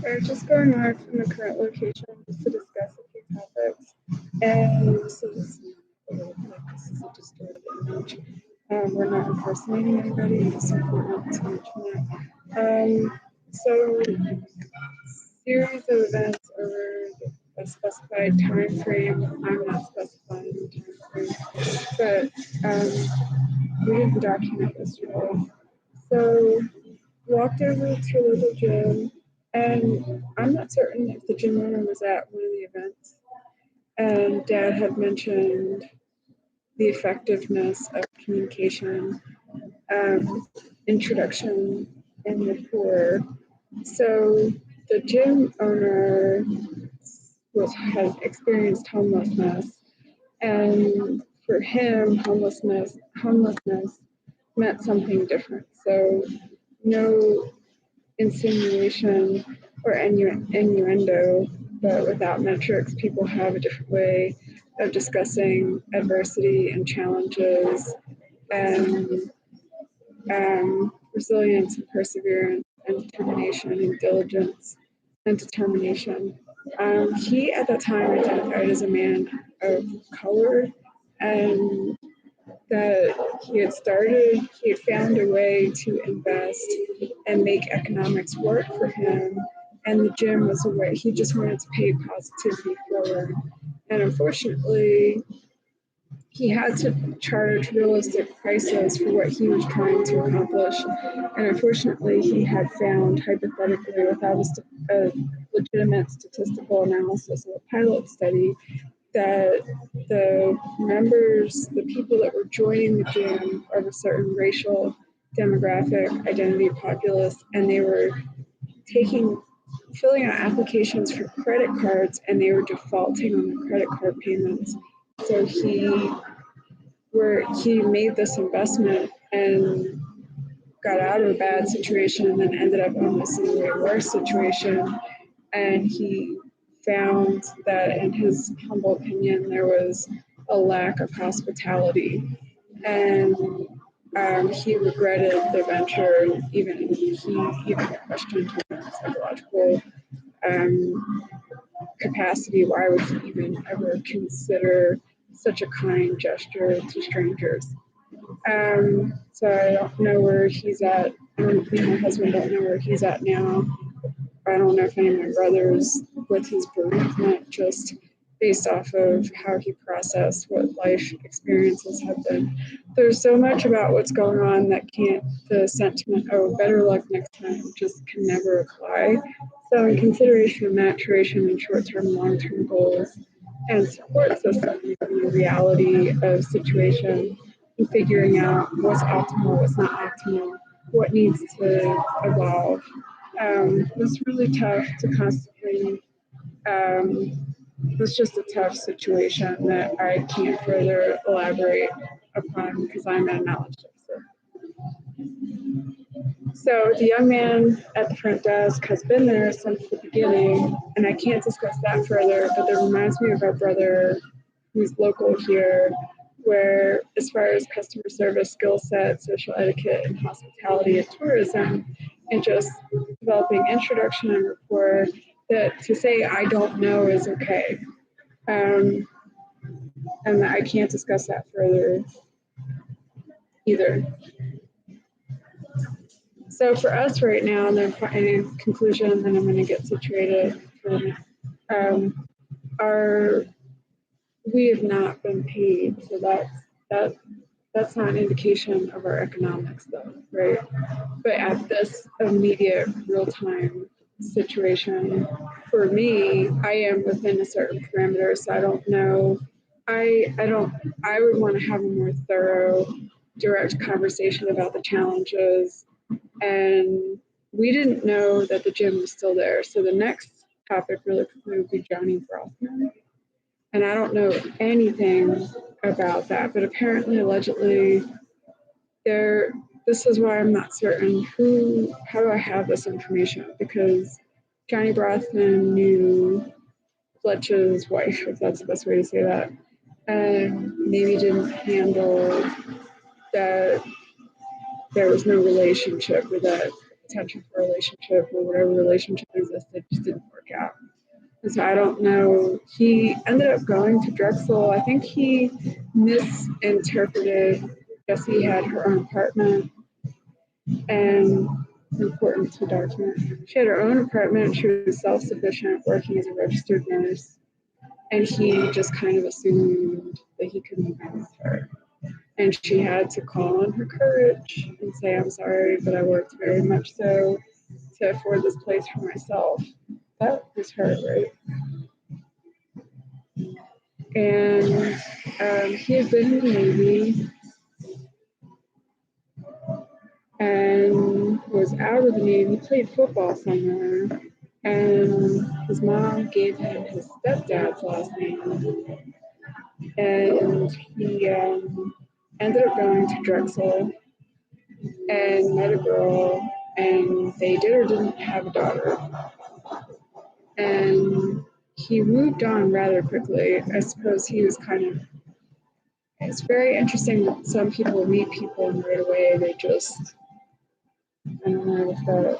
We're just going live from the current location just to discuss a few topics. And this is a distorted image. We're not impersonating anybody. It's important to mention that. So, series of events over a specified time frame. I'm not specifying the time frame, but we didn't document this well. So walked over to a local gym, and I'm not certain if the gym owner was at one of the events. And Dad had mentioned the effectiveness of communication, introduction, and rapport. So the gym owner has experienced homelessness, and for him, homelessness meant something different. So no insinuation or innuendo, but without metrics, people have a different way of discussing adversity and challenges and resilience and perseverance and determination and diligence and determination. He at that time identified as a man of color, and that he had found a way to invest and make economics work for him. And the gym was a way, he just wanted to pay positivity forward. And unfortunately, he had to charge realistic prices for what he was trying to accomplish. And unfortunately, he had found, hypothetically, without a legitimate statistical analysis of a pilot study, that the people that were joining the gym of a certain racial, demographic, identity populace, and they were filling out applications for credit cards, and they were defaulting on the credit card payments. So he made this investment and got out of a bad situation and then ended up almost in a way worse situation. And he found that, in his humble opinion, there was a lack of hospitality. And he regretted the venture. He even questioned his psychological capacity. Why would he even ever consider such a kind gesture to strangers? So I don't know where he's at. Me and my husband don't know where he's at now. I don't know if any of my brothers with his bereavement, just based off of how he processed what life experiences have been. There's so much about what's going on that the sentiment, oh, better luck next time, just can never apply. So, in consideration of maturation and short term, long term goals and support systems and the reality of situation and figuring out what's optimal, what's not optimal, what needs to evolve. It's really tough to constantly, it's just a tough situation that I can't further elaborate upon because I'm an knowledge deficit. So the young man at the front desk has been there since the beginning, and I can't discuss that further, but that reminds me of our brother who's local here, where as far as customer service skill set, social etiquette, and hospitality and tourism, and just developing introduction and rapport, that to say I don't know is okay. And I can't discuss that further either. So for us right now, and then in conclusion, then I'm going to get situated. Our we have not been paid, so that's not an indication of our economics, though, right? But at this immediate, real-time situation, for me, I am within a certain parameter, so I don't know. I would want to have a more thorough, direct conversation about the challenges, and we didn't know that the gym was still there. So the next topic really quickly would be Johnny Brothman. And I don't know anything about that, but apparently, allegedly, this is why I'm not certain how do I have this information? Because Johnny Brothman knew Fletch's wife, if that's the best way to say that, and maybe didn't handle that there was no relationship with that potential for a relationship, or whatever relationship existed just didn't work out. And so I don't know. He ended up going to Drexel. I think he misinterpreted. Jessie had her own apartment, and important to document. She had her own apartment. She was self-sufficient, working as a registered nurse, and he just kind of assumed that he could move in with her. And she had to call on her courage and say, "I'm sorry, but I worked very much so to afford this place for myself." That was her, right? And he had been in the Navy and was out of the Navy, played football somewhere, and his mom gave him his stepdad's last name, and he ended up going to Drexel and met a girl, and they did or didn't have a daughter, and he moved on rather quickly. I suppose he was kind of, it's very interesting that some people meet people and right away they just, I don't know if that